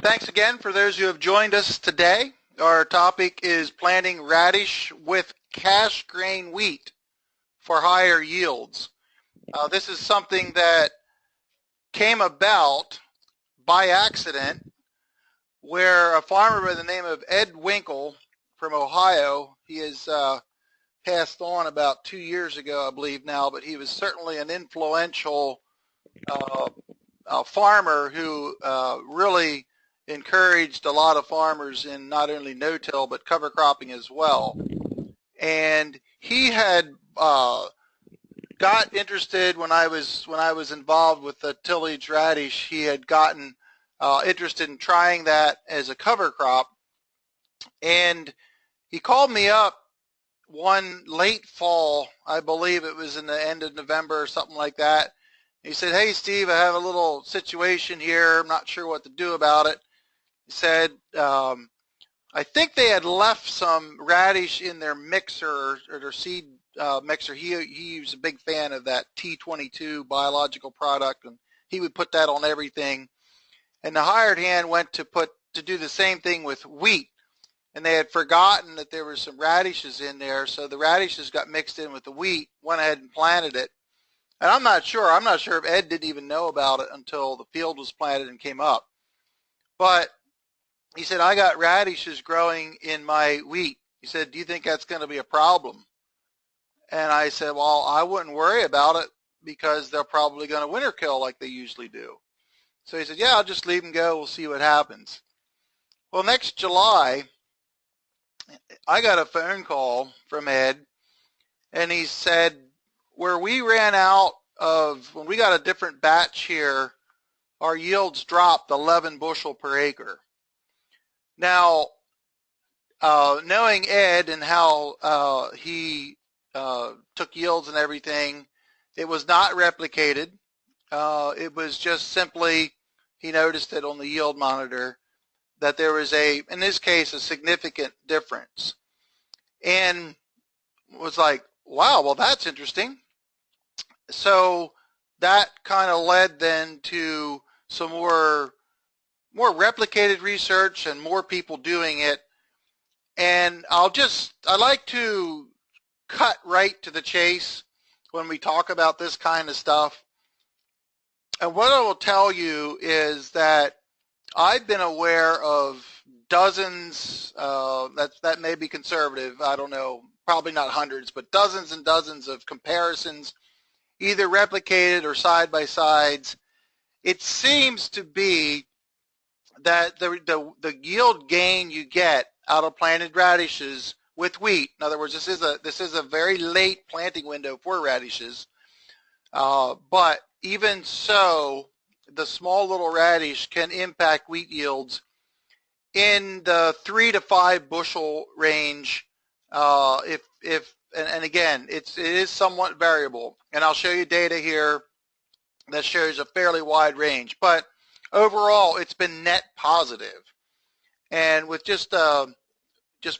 Thanks again for those who have joined us today. Our topic is planting radish with cash grain wheat for higher yields. This is something that came about by accident where a farmer by the name of Ed Winkle from Ohio, he has passed on about 2 years ago, I believe now, but he was certainly an influential uh, farmer who really encouraged a lot of farmers in not only no-till but cover cropping as well. And he had got interested when I was involved with the tillage radish. He had gotten interested in trying that as a cover crop, and he called me up one late fall. I believe it was in the end of November or something like that. He said, "Hey, Steve, I have a little situation here. I'm not sure what to do about it." He said, I think they had left some radish in their mixer or their seed mixer. He was a big fan of that T22 biological product, and he would put that on everything. And the hired hand went to do the same thing with wheat, and they had forgotten that there were some radishes in there, so the radishes got mixed in with the wheat, went ahead and planted it. And I'm not sure if Ed didn't even know about it until the field was planted and came up. But he said, "I got radishes growing in my wheat." He said, "Do you think that's going to be a problem?" And I said, "Well, I wouldn't worry about it because they're probably going to winter kill like they usually do." So he said, "Yeah, I'll just leave them go. We'll see what happens." Well, next July, I got a phone call from Ed, and he said, where we ran out of, when we got a different batch here, our yields dropped 11 bushel per acre. Now, knowing Ed and how he took yields and everything, it was not replicated. It was just simply, he noticed it on the yield monitor that there was in this case, a significant difference. And was like, wow, well, that's interesting. So that kind of led then to some more replicated research and more people doing it. And I like to cut right to the chase when we talk about this kind of stuff. And what I will tell you is that I've been aware of dozens, that may be conservative, I don't know, probably not hundreds, but dozens and dozens of comparisons, either replicated or side by sides. It seems to be that the yield gain you get out of planted radishes with wheat, in other words, this is a very late planting window for radishes, but even so, the small little radish can impact wheat yields in the 3 to 5 bushel range. And again, it is somewhat variable, and I'll show you data here that shows a fairly wide range. But overall, it's been net positive. And with just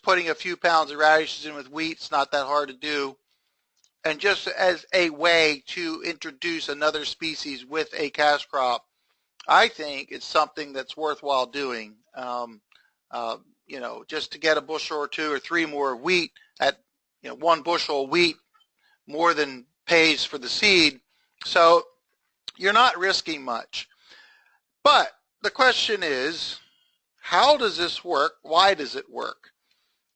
putting a few pounds of radishes in with wheat, it's not that hard to do. And just as a way to introduce another species with a cash crop, I think it's something that's worthwhile doing. Just to get a bushel or 2 or 3 more wheat at 1 bushel of wheat more than pays for the seed. So you're not risking much. But the question is, how does this work? Why does it work?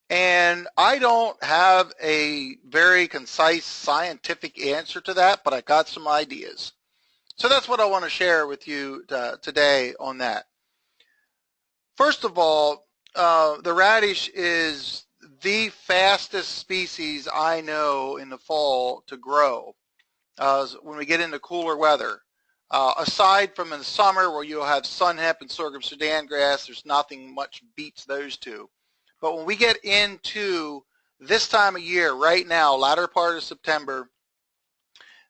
And I don't have a very concise scientific answer to that, but I got some ideas. So that's what I want to share with you today on that. First of all, the radish is the fastest species I know in the fall to grow when we get into cooler weather. Aside from in the summer where you'll have sun hemp and sorghum Sudan grass, there's nothing much beats those two. But when we get into this time of year, right now, latter part of September,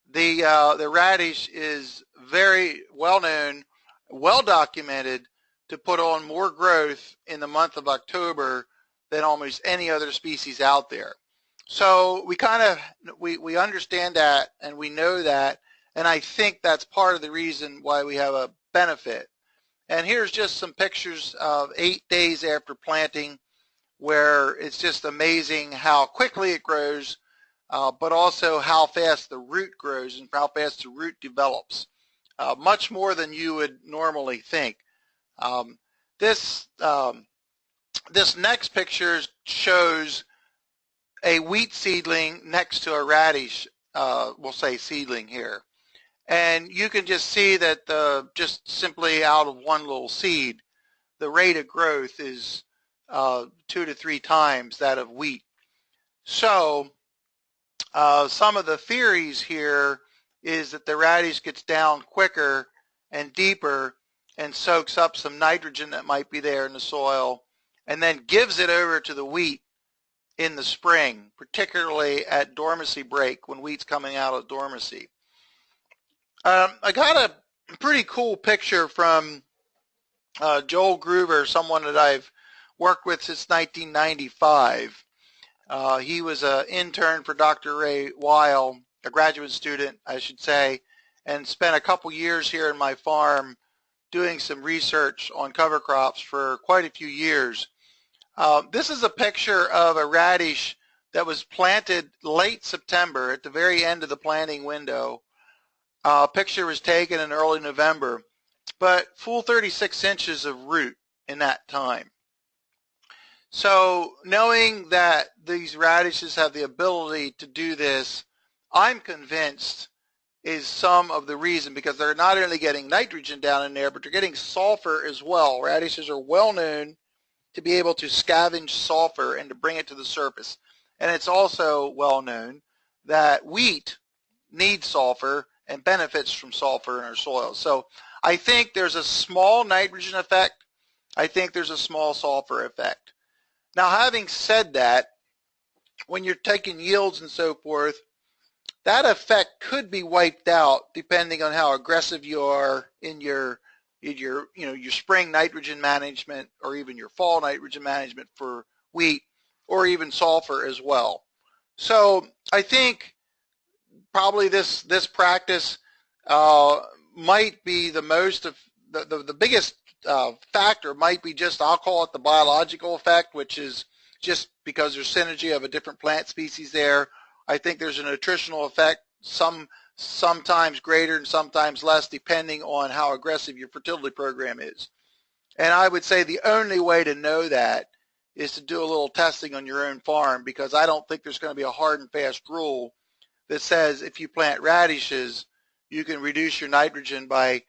the radish is very well known, well documented to put on more growth in the month of October than almost any other species out there. So we understand that and we know that, and I think that's part of the reason why we have a benefit. And here's just some pictures of 8 days after planting, where it's just amazing how quickly it grows, but also how fast the root grows and how fast the root develops, much more than you would normally think. Um, this this next picture shows a wheat seedling next to a radish, we'll say seedling here. And you can just see that just simply out of one little seed, the rate of growth is 2 to 3 times that of wheat. So some of the theories here is that the radish gets down quicker and deeper and soaks up some nitrogen that might be there in the soil and then gives it over to the wheat in the spring, particularly at dormancy break when wheat's coming out of dormancy. I got a pretty cool picture from Joel Groover, someone that I've worked with since 1995. He was an intern for Dr. Ray Weil, a graduate student, I should say, and spent a couple years here in my farm doing some research on cover crops for quite a few years. This is a picture of a radish that was planted late September at the very end of the planting window. Picture was taken in early November, but full 36 inches of root in that time. So knowing that these radishes have the ability to do this, I'm convinced is some of the reason, because they're not only getting nitrogen down in there, but they're getting sulfur as well. Radishes are well known to be able to scavenge sulfur and to bring it to the surface. And it's also well known that wheat needs sulfur and benefits from sulfur in our soil. So I think there's a small nitrogen effect. I think there's a small sulfur effect. Now, having said that, when you're taking yields and so forth, that effect could be wiped out depending on how aggressive you are in your spring nitrogen management or even your fall nitrogen management for wheat, or even sulfur as well. So I think probably this practice might be the most of the biggest factor might be just, I'll call it the biological effect, which is just because there's synergy of a different plant species there. I think there's a nutritional effect, sometimes greater and sometimes less, depending on how aggressive your fertility program is. And I would say the only way to know that is to do a little testing on your own farm, because I don't think there's going to be a hard and fast rule that says if you plant radishes, you can reduce your nitrogen by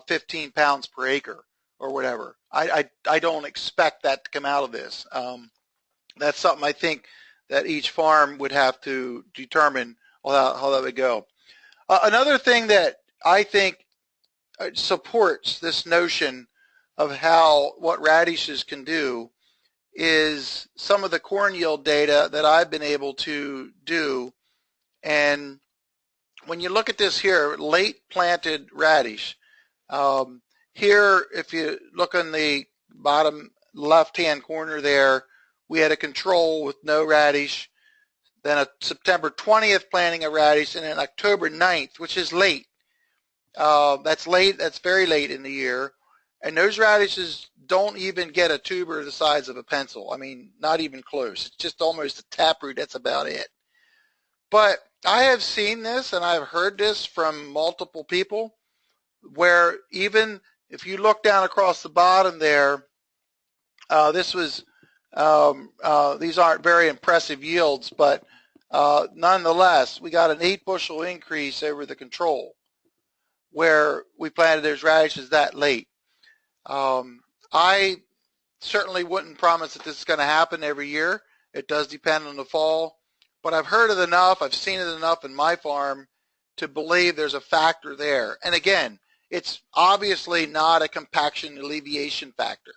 15 pounds per acre or whatever. I don't expect that to come out of this. That's something I think that each farm would have to determine how that would go. Another thing that I think supports this notion of what radishes can do is some of the corn yield data that I've been able to do. And when you look at this here, late planted radish, here, if you look on the bottom left-hand corner there, we had a control with no radish, then a September 20th planting a radish, and then October 9th, which is late. That's late, that's very late in the year. And those radishes don't even get a tuber the size of a pencil. I mean, not even close. It's just almost a taproot, that's about it. But I have seen this and I've heard this from multiple people, where even if you look down across the bottom there, these aren't very impressive yields, but nonetheless, we got an 8 bushel increase over the control where we planted those radishes that late. I certainly wouldn't promise that this is going to happen every year. It does depend on the fall, but I've heard it enough, I've seen it enough in my farm to believe there's a factor there. And again, it's obviously not a compaction alleviation factor.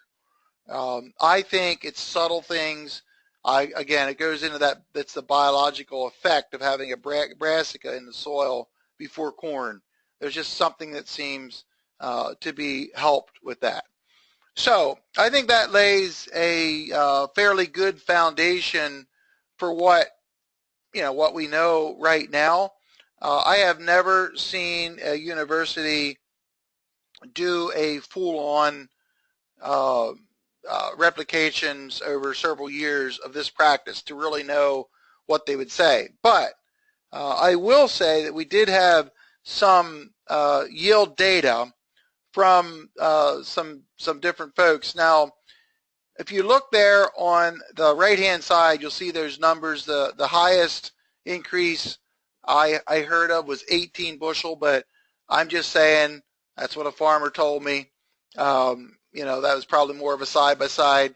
I think it's subtle things. Again, it goes into that's the biological effect of having a brassica in the soil before corn. There's just something that seems to be helped with that. So I think that lays a fairly good foundation for what we know right now. I have never seen a university do a full-on replications over several years of this practice to really know what they would say. But I will say that we did have some yield data from some different folks. Now, if you look there on the right-hand side, you'll see those numbers. The highest increase I heard of was 18 bushel, but I'm just saying that's what a farmer told me. You know, that was probably more of a side-by-side.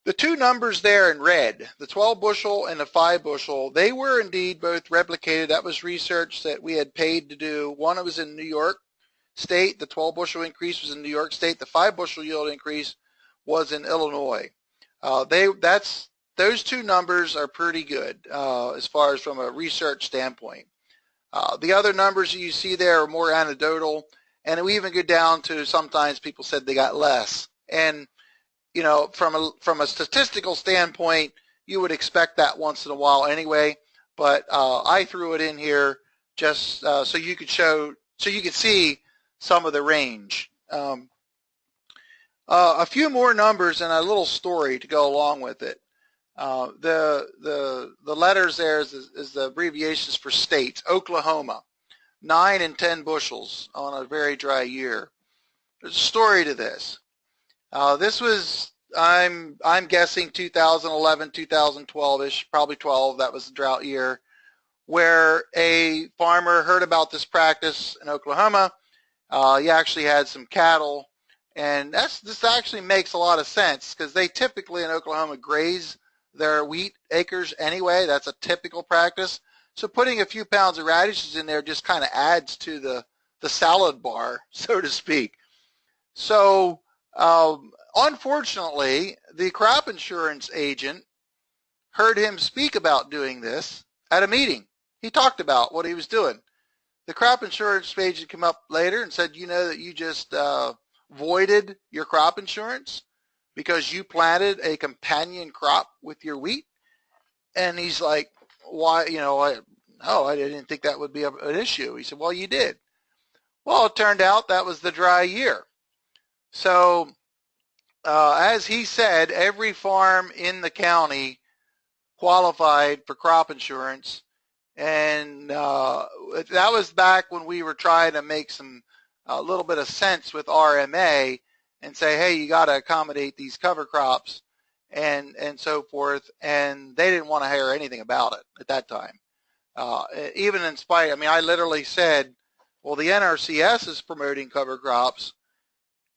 The two numbers there in red, the 12 bushel and the 5 bushel, they were indeed both replicated. That was research that we had paid to do. One was in New York State. The 12 bushel increase was in New York State. The 5 bushel yield increase was in Illinois. Those two numbers are pretty good as far as from a research standpoint. The other numbers you see there are more anecdotal, and we even go down to sometimes people said they got less. And you know, from a statistical standpoint, you would expect that once in a while anyway. But I threw it in here just so you could see some of the range. A few more numbers and a little story to go along with it. The letters there is the abbreviations for states. Oklahoma, 9 and 10 bushels on a very dry year. There's a story to this. This was, I'm guessing 2011, 2012-ish, probably 12. That was the drought year, where a farmer heard about this practice in Oklahoma. He actually had some cattle, and this actually makes a lot of sense because they typically in Oklahoma graze their wheat acres anyway. That's a typical practice. So putting a few pounds of radishes in there just kind of adds to the salad bar, so to speak. So unfortunately, the crop insurance agent heard him speak about doing this at a meeting. He talked about what he was doing. The crop insurance agent came up later and said, you know that you just voided your crop insurance because you planted a companion crop with your wheat? And he's like, why, you know, no, I didn't think that would be an issue. He said, well, you did. Well, it turned out that was the dry year. So as he said, every farm in the county qualified for crop insurance, and that was back when we were trying to make a little bit of sense with RMA and say, hey, you got to accommodate these cover crops and so forth, and they didn't want to hear anything about it at that time. Even in spite, I mean, I literally said, well, the NRCS is promoting cover crops,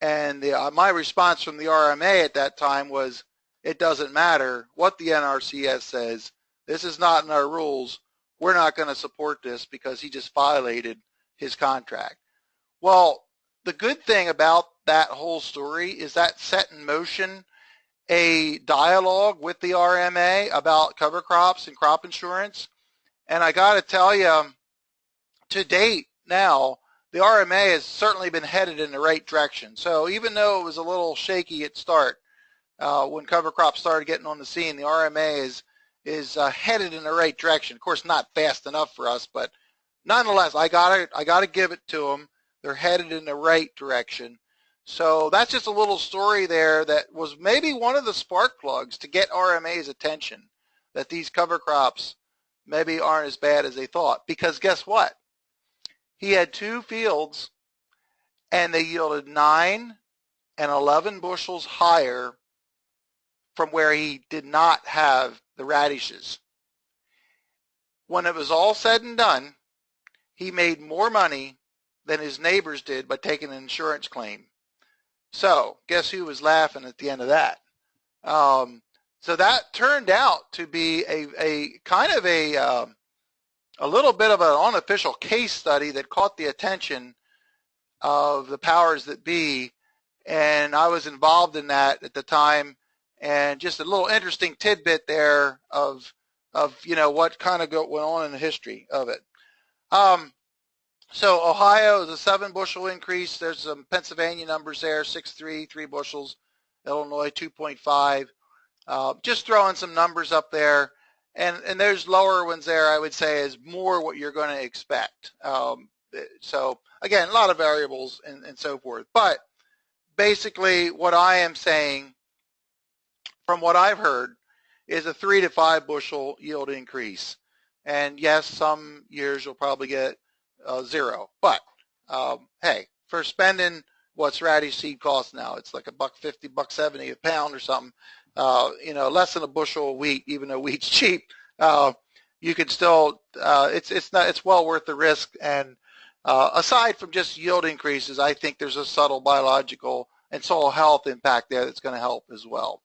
and my response from the RMA at that time was, it doesn't matter what the NRCS says. This is not in our rules. We're not going to support this because he just violated his contract. Well, the good thing about that whole story is that set in motion a dialogue with the RMA about cover crops and crop insurance. And I got to tell you, to date now, the RMA has certainly been headed in the right direction. So even though it was a little shaky at start, when cover crops started getting on the scene, the RMA is headed in the right direction. Of course, not fast enough for us, but nonetheless, I gotta give it to them. They're headed in the right direction. So that's just a little story there that was maybe one of the spark plugs to get RMA's attention, that these cover crops maybe aren't as bad as they thought. Because guess what? He had 2 fields, and they yielded 9 and 11 bushels higher from where he did not have the radishes. When it was all said and done, he made more money than his neighbors did by taking an insurance claim. So guess who was laughing at the end of that? So that turned out to be a kind of a little bit of an unofficial case study that caught the attention of the powers that be, and I was involved in that at the time. And just a little interesting tidbit there of you know what kind of went on in the history of it. So Ohio is a 7 bushel increase. There's some Pennsylvania numbers there, 6.3, 3 bushels. Illinois 2.5. Just throwing some numbers up there. And there's lower ones there, I would say, is more what you're going to expect. So again, a lot of variables and so forth. But basically what I am saying from what I've heard is a 3 to 5 bushel yield increase. And yes, some years you'll probably get 0. But hey, for spending what's radish seed costs now, it's like $1.50, $1.70 a pound or something. Less than a bushel of wheat, even though wheat's cheap. You could still, it's well worth the risk. And aside from just yield increases, I think there's a subtle biological and soil health impact there that's going to help as well.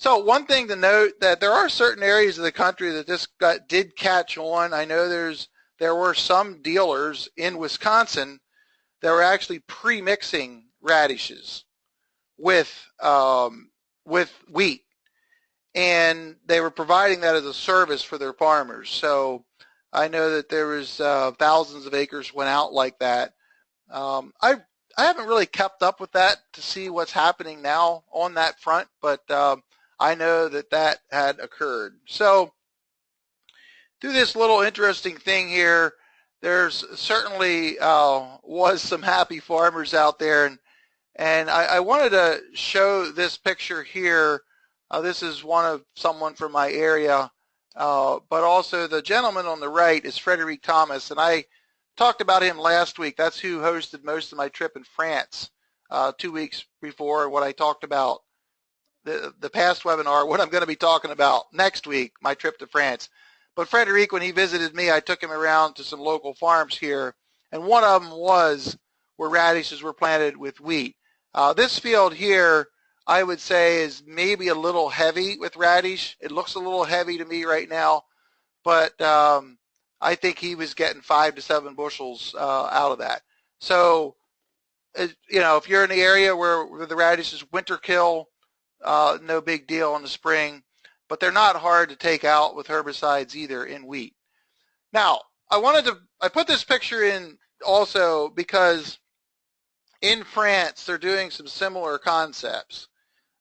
So one thing to note, that there are certain areas of the country that this did catch on. I know there were some dealers in Wisconsin that were actually pre-mixing radishes with wheat, and they were providing that as a service for their farmers. So I know that there was thousands of acres went out like that. I haven't really kept up with that to see what's happening now on that front, but I know that had occurred. So through this little interesting thing here, there's certainly was some happy farmers out there, and I wanted to show this picture here. This is someone from my area, but also the gentleman on the right is Frederic Thomas, and I talked about him last week. That's who hosted most of my trip in France 2 weeks before what I talked about the past webinar, what I'm going to be talking about next week, my trip to France. But Frederic, when he visited me, I took him around to some local farms here, and one of them was where radishes were planted with wheat. This field here, I would say, is maybe a little heavy with radish. It looks a little heavy to me right now, but I think he was getting 5 to 7 bushels out of that. So, if you're in the area where the radishes winter kill, no big deal in the spring, but they're not hard to take out with herbicides either in wheat. Now, I put this picture in also because in France, they're doing some similar concepts.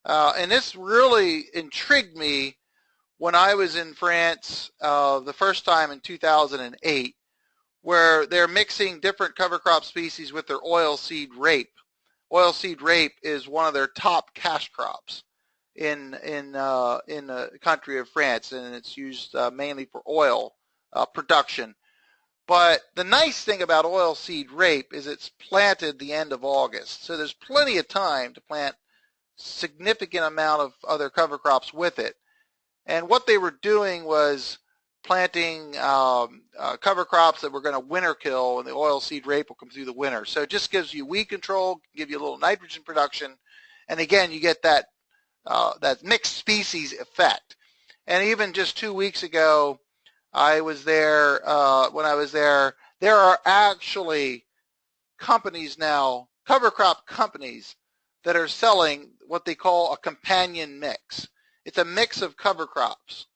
And this really intrigued me when I was in France the first time in 2008, where they're mixing different cover crop species with their oilseed rape. Oilseed rape is one of their top cash crops in the country of France, and it's used mainly for oil production. But the nice thing about oilseed rape is it's planted the end of August, so there's plenty of time to plant significant amount of other cover crops with it. And what they were doing was planting cover crops that were going to winter kill, and the oilseed rape will come through the winter. So it just gives you weed control, give you a little nitrogen production, and again, you get that mixed species effect. And even just 2 weeks ago, I was there, when I was there are actually companies now, cover crop companies, that are selling what they call a companion mix. It's a mix of cover crops,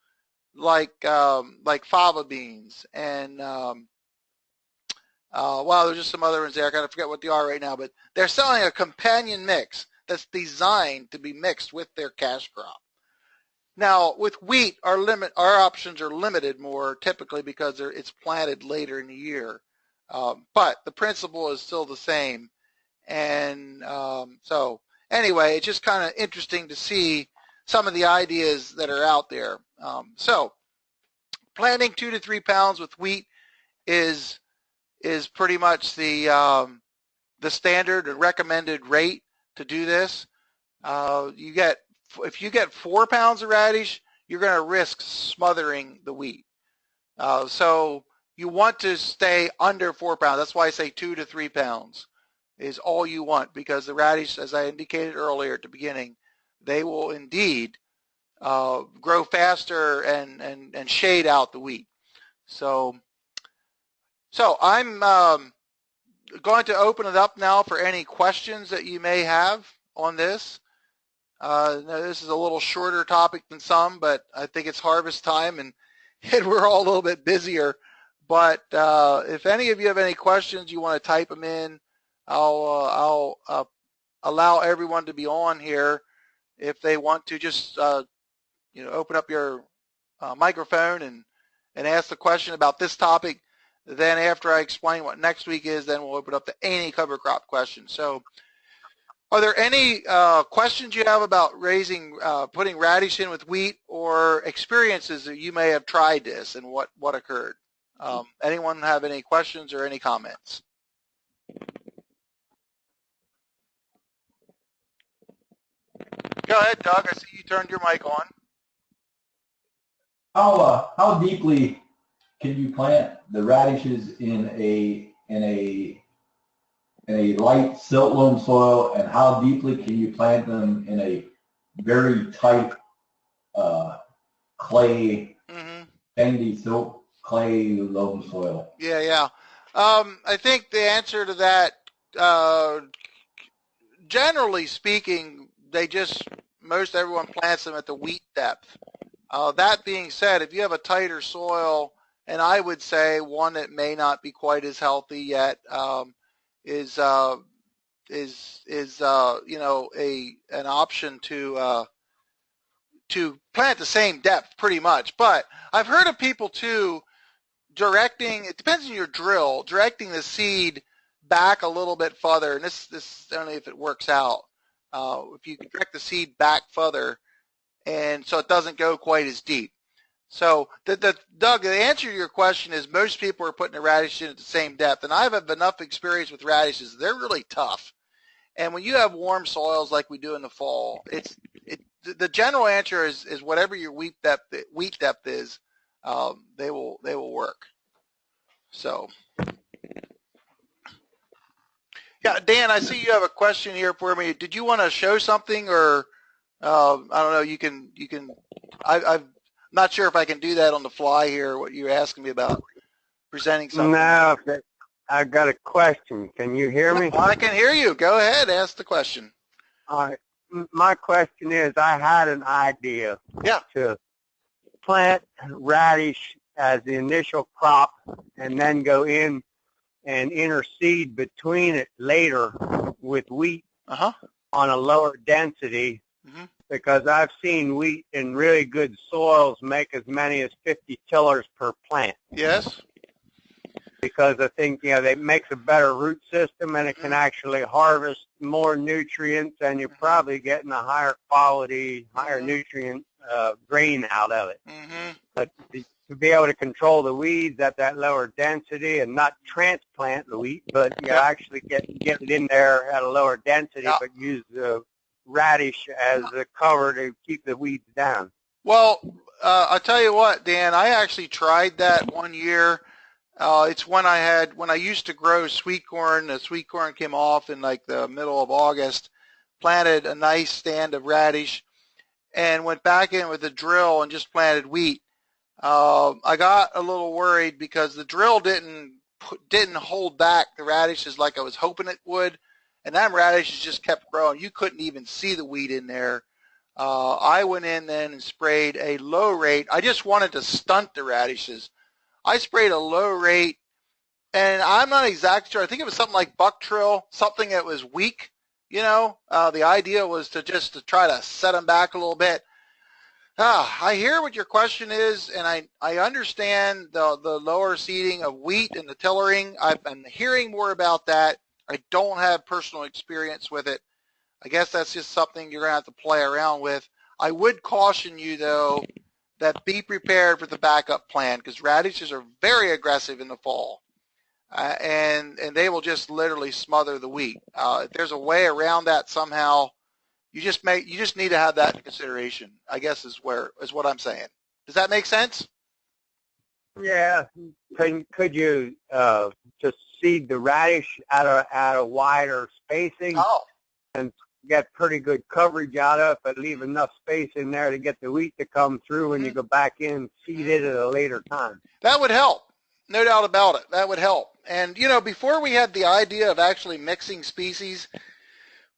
like fava beans, and there's just some other ones there. I kind of forget what they are right now, but they're selling a companion mix that's designed to be mixed with their cash crop. Now, with wheat, our options are limited more typically because it's planted later in the year, but the principle is still the same. And so anyway, it's just kind of interesting to see some of the ideas that are out there. So planting 2 to 3 pounds with wheat is pretty much the standard and recommended rate to do this. If you get 4 pounds of radish, you're going to risk smothering the wheat. So you want to stay under 4 pounds. That's why I say 2 to 3 pounds is all you want, because the radish, as I indicated earlier at the beginning, they will indeed grow faster and shade out the wheat. So I'm going to open it up now for any questions that you may have on this. Now this is a little shorter topic than some, but I think it's harvest time and we're all a little bit busier. But if any of you have any questions, you want to type them in, I'll allow everyone to be on here if they want to. Just open up your microphone and ask the question about this topic. Then after I explain what next week is, then we'll open up to any cover crop questions. So are there any questions you have about putting radish in with wheat, or experiences that you may have tried this and what occurred? Anyone have any questions or any comments? Go ahead, Doug. I see you turned your mic on. How deeply can you plant the radishes in a light silt loam soil, and how deeply can you plant them in a very tight clay, sandy silt clay loam soil? Yeah. I think the answer to that, generally speaking, most everyone plants them at the wheat depth. That being said, if you have a tighter soil, and I would say one that may not be quite as healthy yet, is an option to plant the same depth pretty much. But I've heard of people too directing, it depends on your drill, directing the seed back a little bit further, and this only if it works out. If you can direct the seed back further, and so it doesn't go quite as deep. So, Doug, the answer to your question is most people are putting the radish in at the same depth, and I have enough experience with radishes. They're really tough. And when you have warm soils like we do in the fall, the general answer is whatever your wheat depth is, they will work. So, yeah, Dan, I see you have a question here for me. Did you want to show something, or I don't know? You can. I'm not sure if I can do that on the fly here. What you're asking me about presenting something? No, I've got a question. Can you hear me? I can hear you. Go ahead. Ask the question. All right. My question is, I had an idea to plant radish as the initial crop and then go in and interseed between it later with wheat on a lower density, because I've seen wheat in really good soils make as many as 50 tillers per plant. Yes. Because I think, it makes a better root system, and it can actually harvest more nutrients, and you're probably getting a higher quality, higher nutrient grain out of it. But to be able to control the weeds at that lower density and not transplant the wheat, but actually get it in there at a lower density, but use the radish as a cover to keep the weeds down. Well, I'll tell you what, Dan, I actually tried that one year. It's when I used to grow sweet corn. The sweet corn came off in like the middle of August, planted a nice stand of radish, and went back in with a drill and just planted wheat. I got a little worried because the drill didn't hold back the radishes like I was hoping it would, and that radishes just kept growing. You couldn't even see the wheat in there. I went in then and sprayed a low rate. I just wanted to stunt the radishes. I sprayed a low rate, and I'm not exactly sure. I think it was something like Bucktrill, something that was weak. The idea was to try to set them back a little bit. I hear what your question is, and I understand the lower seeding of wheat and the tillering. I'm hearing more about that. I don't have personal experience with it. I guess that's just something you're going to have to play around with. I would caution you, though, that be prepared for the backup plan, because radishes are very aggressive in the fall, and they will just literally smother the wheat. If there's a way around that somehow, you just need to have that in consideration, I guess is what I'm saying. Does that make sense? Yeah. Could you just seed the radish at a wider spacing and get pretty good coverage out of it, but leave enough space in there to get the wheat to come through when you go back in and seed it at a later time? That would help. No doubt about it. That would help. And, before we had the idea of actually mixing species,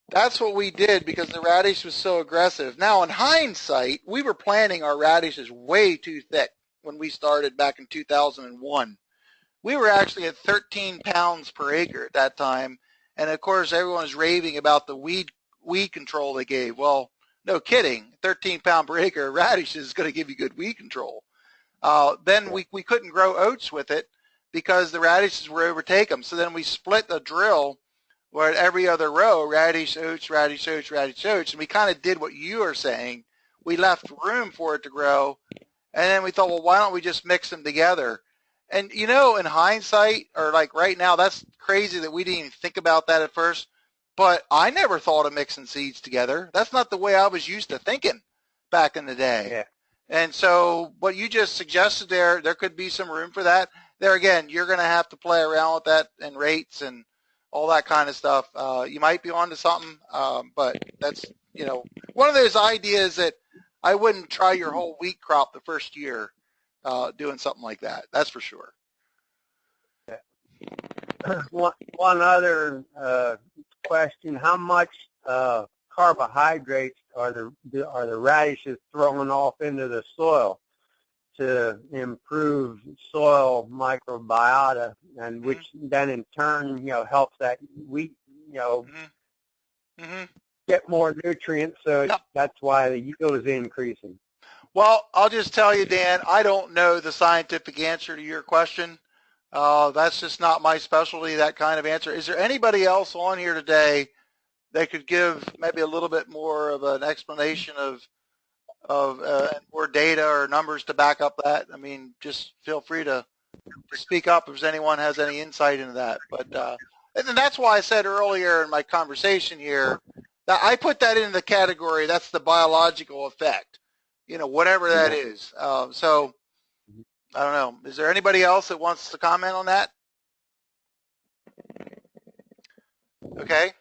that's what we did because the radish was so aggressive. Now, in hindsight, we were planting our radishes way too thick when we started back in 2001. We were actually at 13 pounds per acre at that time. And, of course, everyone was raving about the weed control they gave. Well, no kidding. 13 pound per acre radish is going to give you good weed control. Then we couldn't grow oats with it because the radishes would overtake them. So then we split the drill where at every other row, radish, oats, radish, oats, radish, oats, and we kind of did what you are saying. We left room for it to grow, and then we thought, well, why don't we just mix them together? And, you know, in hindsight, or like right now, that's crazy that we didn't even think about that at first. But I never thought of mixing seeds together. That's not the way I was used to thinking back in the day. Yeah. And so what you just suggested there could be some room for that. There again, you're going to have to play around with that and rates and all that kind of stuff. You might be onto something, but that's, you know, one of those ideas that I wouldn't try your whole wheat crop the first year doing something like that. That's for sure. One other question: how much carbohydrates are the radishes throwing off into the soil to improve soil microbiota, and which then in turn, you know, helps that wheat, you know, get more nutrients. So that's why the yield is increasing. Well, I'll just tell you, Dan, I don't know the scientific answer to your question. That's just not my specialty, that kind of answer. Is there anybody else on here today that could give maybe a little bit more of an explanation of more data or numbers to back up that? I mean, just feel free to speak up if anyone has any insight into that. But and that's why I said earlier in my conversation here that I put that into the category, that's the biological effect, you know, whatever that is. So I don't know. Is there anybody else that wants to comment on that? Okay.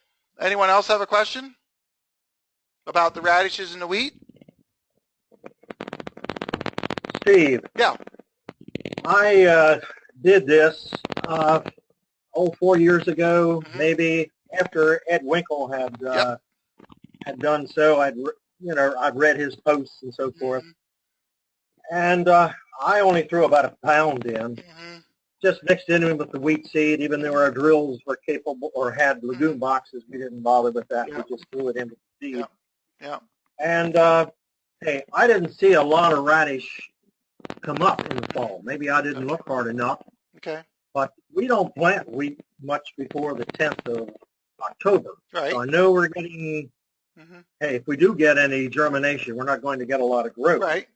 Anyone else have a question about the radishes and the wheat? Steve. Yeah. I did this 4 years ago, maybe after Ed Winkle had done so. I'd read his posts and so forth, and I only threw about a pound in, just mixed it in with the wheat seed. Even though our drills were capable or had lagoon boxes, we didn't bother with that. We just threw it into the seed. And hey, I didn't see a lot of radish come up in the fall. Maybe I didn't look hard enough. Okay. But we don't plant wheat much before the 10th of October. Right. So I know we're getting, hey, if we do get any germination, we're not going to get a lot of growth. Right.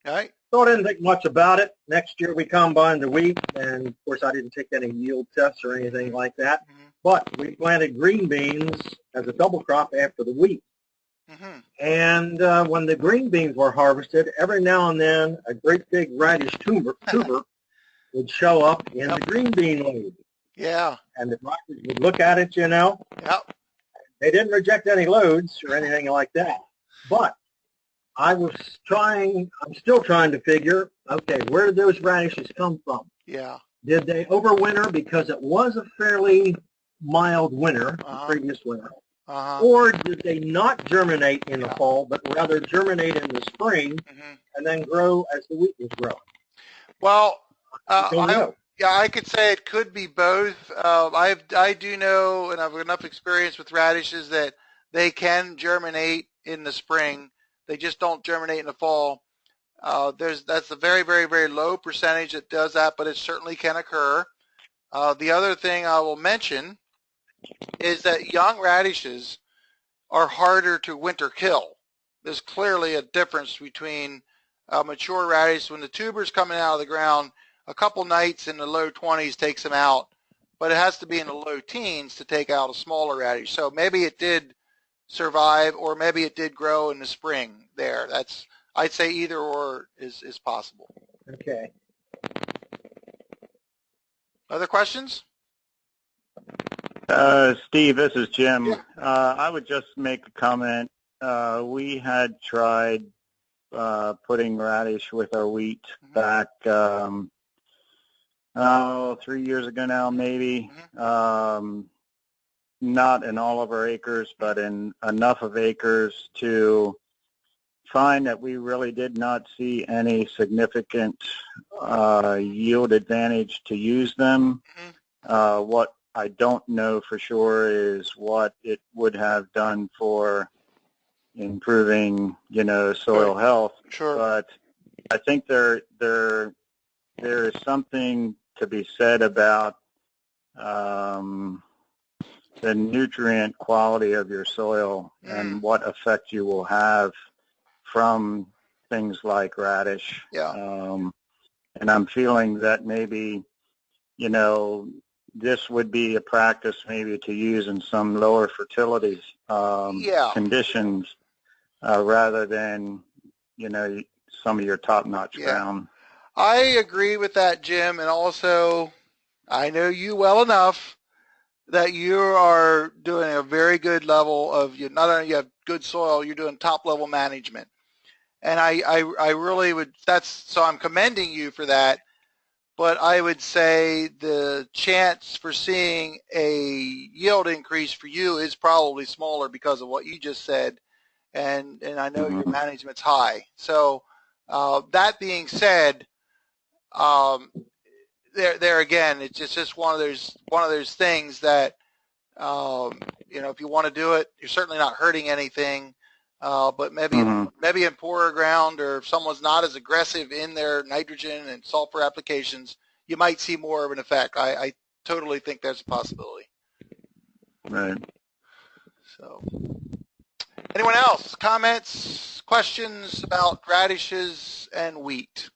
Right. So I didn't think much about it. Next year we combined the wheat, and of course I didn't take any yield tests or anything like that. But we planted green beans as a double crop after the wheat. And when the green beans were harvested, every now and then a great big radish tuber would show up in the green bean load. Yeah. And the doctors would look at it, you know. Yep. They didn't reject any loads or anything like that. But I'm still trying to figure, okay, where did those radishes come from? Yeah. Did they overwinter because it was a fairly mild winter, the previous winter? Or did they not germinate in the fall, but rather germinate in the spring and then grow as the wheat was growing? Well, I could say it could be both. I do know, and I've enough experience with radishes that they can germinate in the spring. They just don't germinate in the fall. That's a very, very, very low percentage that does that, but it certainly can occur. The other thing I will mention is that young radishes are harder to winter kill. There's clearly a difference between mature radish. When the tuber's coming out of the ground, a couple nights in the low 20s takes them out, but it has to be in the low teens to take out a smaller radish. So maybe it did survive, or maybe it did grow in the spring there. I'd say either or is possible. Okay. Other questions? Steve, this is Jim. Yeah. I would just make a comment. We had tried putting radish with our wheat back 3 years ago now, maybe. Not in all of our acres, but in enough of acres to find that we really did not see any significant yield advantage to use them. What I don't know for sure is what it would have done for improving, soil health. Sure. But I think there is something to be said about the nutrient quality of your soil and what effect you will have from things like radish. Yeah. And I'm feeling that maybe, this would be a practice maybe to use in some lower fertility conditions rather than, some of your top-notch ground. I agree with that, Jim, and also I know you well enough that you are doing a very good level of, not only you have good soil, you're doing top-level management. And I really would, so I'm commending you for that, but I would say the chance for seeing a yield increase for you is probably smaller because of what you just said, and I know your management's high. So that being said, there again, it's just one of those things that if you want to do it, you're certainly not hurting anything. But maybe in poorer ground, or if someone's not as aggressive in their nitrogen and sulfur applications, you might see more of an effect. I totally think that's a possibility. Right. So, anyone else? Comments, questions about radishes and wheat?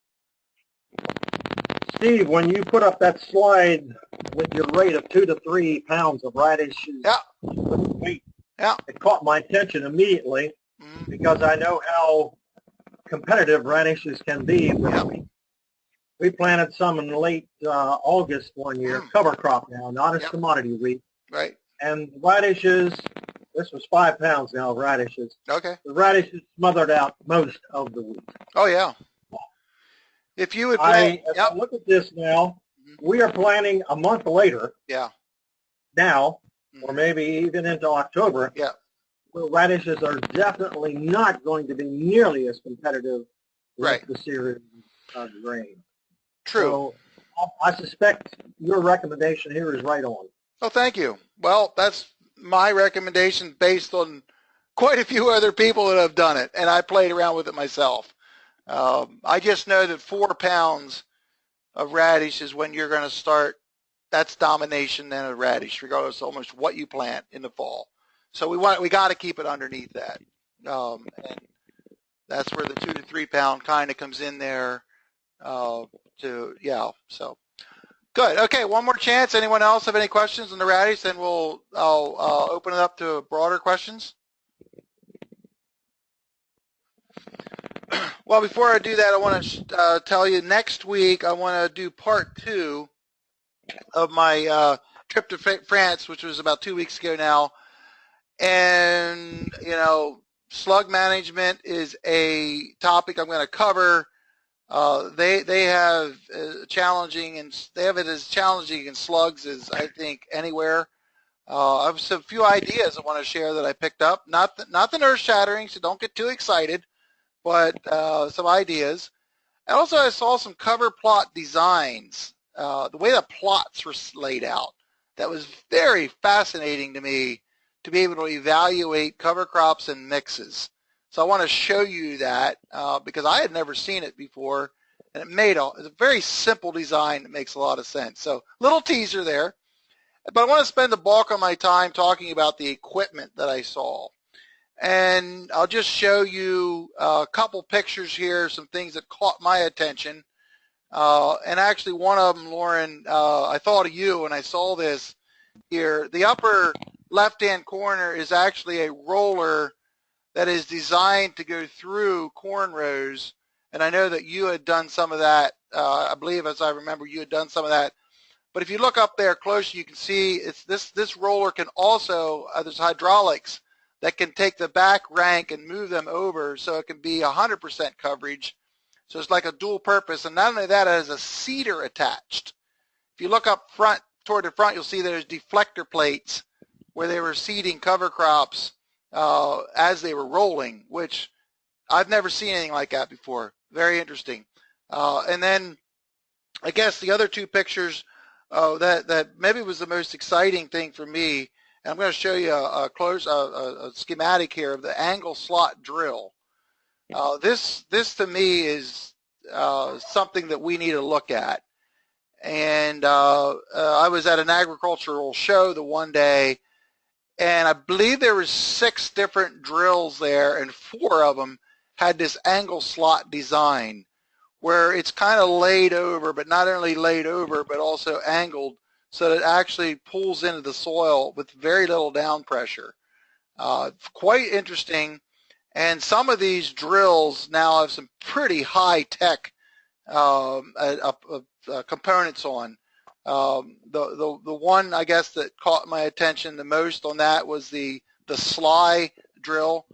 Steve, when you put up that slide with your rate of 2 to 3 pounds of radishes with wheat, it caught my attention immediately because I know how competitive radishes can be with wheat. We planted some in late August one year, cover crop now, not as commodity wheat. Right. And radishes, this was 5 pounds now of radishes. Okay. The radishes smothered out most of the wheat. Oh, yeah. If you would I look at this now, we are planting a month later. Yeah. Now, or maybe even into October. Yeah. Where radishes are definitely not going to be nearly as competitive with the cereal grain. True. So I suspect your recommendation here is right on. Oh, thank you. Well, that's my recommendation based on quite a few other people that have done it, and I played around with it myself. I just know that 4 pounds of radish is when you're going to start. That's domination then of radish, regardless of almost what you plant in the fall. So we got to keep it underneath that, and that's where the 2 to 3 pound kind of comes in there. So good. Okay, one more chance. Anyone else have any questions on the radish? Then I'll open it up to broader questions. Well, before I do that, I want to tell you next week I want to do part 2 of my trip to France, which was about 2 weeks ago now. And, slug management is a topic I'm going to cover. They have challenging, and they have it as challenging in slugs as I think anywhere. I have a few ideas I want to share that I picked up. Nothing earth-shattering, so don't get too excited, but some ideas. And also I saw some cover plot designs. The way the plots were laid out, that was very fascinating to me, to be able to evaluate cover crops and mixes. So I want to show you that because I had never seen it before, and it's a very simple design that makes a lot of sense. So little teaser there. But I want to spend the bulk of my time talking about the equipment that I saw. And I'll just show you a couple pictures here, some things that caught my attention. And actually one of them, Lauren, I thought of you when I saw this here. The upper left-hand corner is actually a roller that is designed to go through corn rows. And I know that you had done some of that. I believe, as I remember, you had done some of that. But if you look up there close, you can see this roller can also, there's hydraulics that can take the back rank and move them over so it can be 100% coverage. So it's like a dual purpose. And not only that, it has a seeder attached. If you look up front, toward the front, you'll see there's deflector plates where they were seeding cover crops as they were rolling, which I've never seen anything like that before. Very interesting. And then I guess the other two pictures that maybe was the most exciting thing for me, and I'm going to show you a schematic here of the angle slot drill. This to me is something that we need to look at. and I was at an agricultural show the one day, and I believe there was 6 different drills there, and 4 of them had this angle slot design where it's kind of laid over, but not only laid over, but also angled so that it actually pulls into the soil with very little down pressure. Quite interesting. And some of these drills now have some pretty high-tech components on. The one, I guess, that caught my attention the most on that was the Sly drill.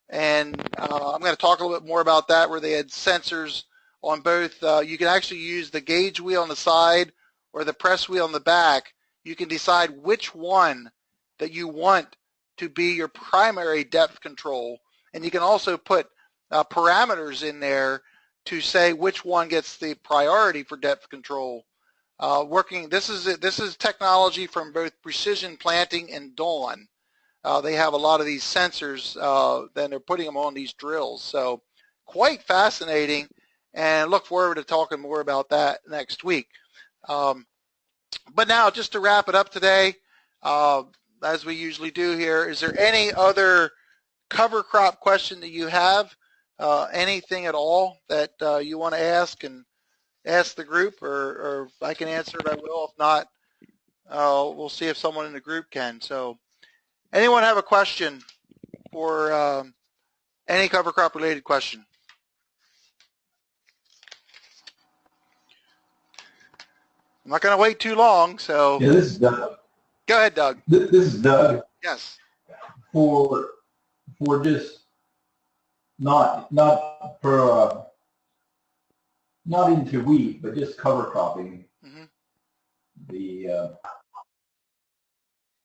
And I'm going to talk a little bit more about that, where they had sensors on both. You can actually use the gauge wheel on the side or the press wheel on the back. You can decide which one that you want to be your primary depth control. And you can also put parameters in there to say which one gets the priority for depth control. This is technology from both Precision Planting and Dawn. They have a lot of these sensors, then they're putting them on these drills. So quite fascinating, and look forward to talking more about that next week. But now, just to wrap it up today, as we usually do here, is there any other cover crop question that you have? Anything at all that you want to ask and ask the group, or if I can answer it, I will. If not, we'll see if someone in the group can. So anyone have a question for any cover crop related question? I'm not going to wait too long, so. Yeah, this is Doug. Go ahead, Doug. This is Doug. Yes. For just not into wheat, but just cover cropping. Mm-hmm. The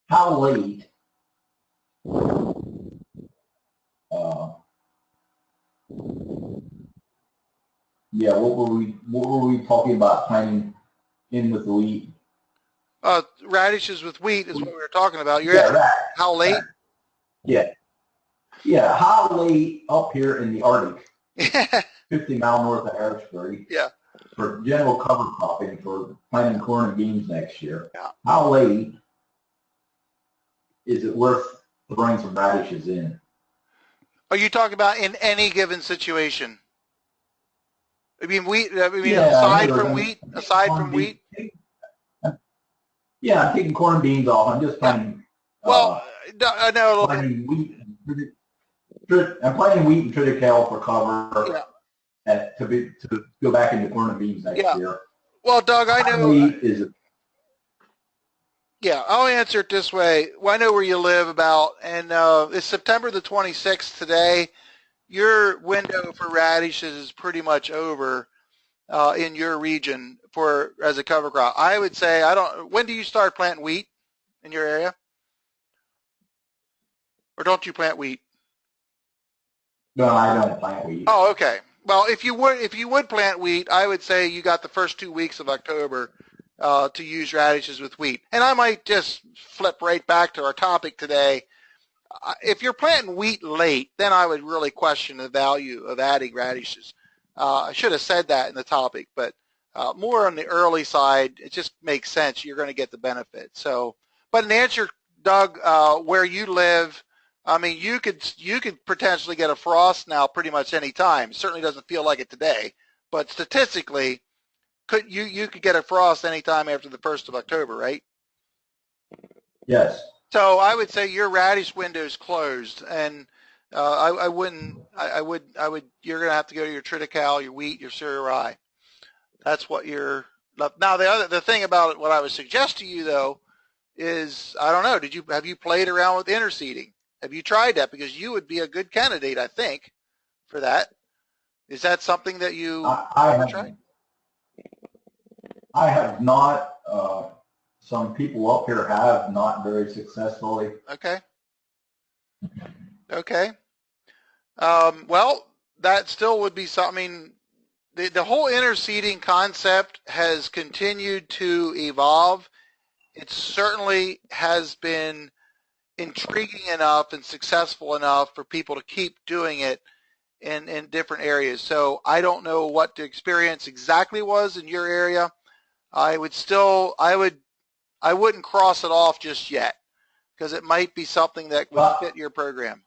how late? Yeah, what were we talking about planting in with the wheat? Radishes with wheat is what we were talking about. You're Yeah, asking right. how late? Yeah. Yeah, how late up here in the Arctic, 50 miles north of Harrisburg, Yeah. for general cover cropping for planting corn and beans next year, Yeah. how late is it worth throwing some radishes in? Are you talking about in any given situation? I mean, wheat. Yeah, aside from wheat. Aside from wheat. Yeah, I'm taking corn and beans off. I'm just planting. Well, I know a little bit. Planting wheat. I'm planting wheat and triticale for cover. Yeah. To go back into corn and beans next year. Well, Doug, I know. How late is it? Yeah, I'll answer it this way. Well, I know where you live about, and it's September the 26th today. Your window for radishes is pretty much over in your region as a cover crop. I would say, when do you start planting wheat in your area? Or don't you plant wheat? No, I don't plant wheat. Oh, okay. Well, if you would plant wheat, I would say you got the first 2 weeks of October to use radishes with wheat. And I might just flip right back to our topic today. If you're planting wheat late, then I would really question the value of adding radishes. I should have said that in the topic, but more on the early side, it just makes sense. You're going to get the benefit. So, but in answer, Doug, where you live, I mean, you could potentially get a frost now pretty much any time. It certainly doesn't feel like it today, but statistically, you could get a frost anytime after the 1st of October, right? Yes. So I would say your radish window is closed, and I would. You're going to have to go to your triticale, your wheat, your cereal rye. That's what you're. Now the thing about it, what I would suggest to you though, is I don't know. Have you played around with interseeding? Have you tried that? Because you would be a good candidate, I think, for that. Is that something that you have tried? I have not. Some people up here have, not very successfully. Okay. Okay. Well, that still would be something. The whole interseeding concept has continued to evolve. It certainly has been intriguing enough and successful enough for people to keep doing it in different areas. So I don't know what the experience exactly was in your area, I wouldn't cross it off just yet because it might be something that would fit your program.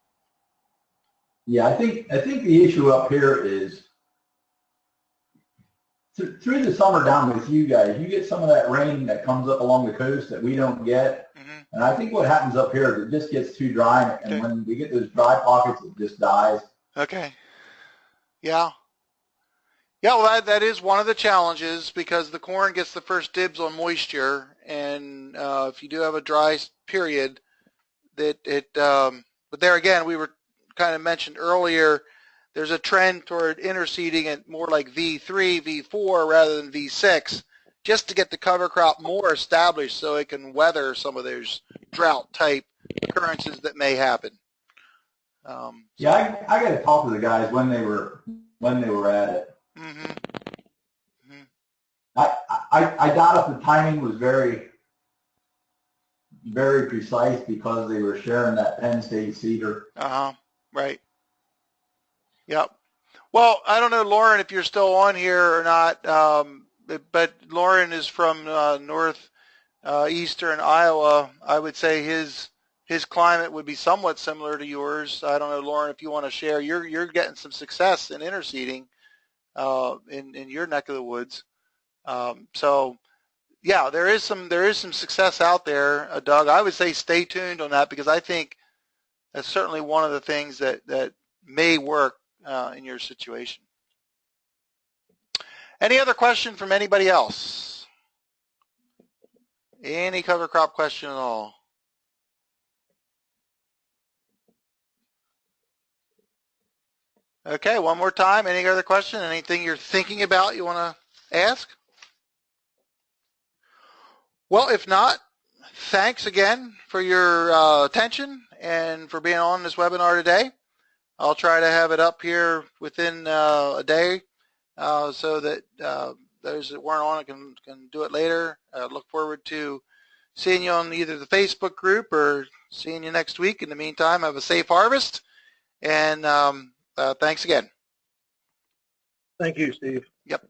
Yeah, I think the issue up here is through the summer down with you guys, you get some of that rain that comes up along the coast that we don't get. Mm-hmm. And I think what happens up here is it just gets too dry, and when we get those dry pockets, it just dies. Okay. Yeah. Yeah, well, that is one of the challenges because the corn gets the first dibs on moisture, and if you do have a dry period, but there again, we were kind of mentioned earlier, there's a trend toward interseeding at more like V3, V4 rather than V6, just to get the cover crop more established so it can weather some of those drought-type occurrences that may happen. Yeah, I got to talk to the guys when they were at it. Mm-hmm. Mm-hmm. I doubt if the timing was very, very precise because they were sharing that Penn State cedar. Right. Yep. Well, I don't know, Lauren, if you're still on here or not, but Lauren is from northeastern Iowa. I would say his climate would be somewhat similar to yours. I don't know, Lauren, if you want to share. You're getting some success in interseeding in your neck of the woods. So yeah, there is some success out there, Doug. I would say stay tuned on that because I think that's certainly one of the things that may work in your situation. Any other question from anybody else? Any cover crop question at all? Okay, one more time. Any other question? Anything you're thinking about you want to ask? Well, if not, thanks again for your attention and for being on this webinar today. I'll try to have it up here within a day so that those that weren't on it can do it later. Look forward to seeing you on either the Facebook group or seeing you next week. In the meantime, have a safe harvest, and thanks again. Thank you, Steve. Yep.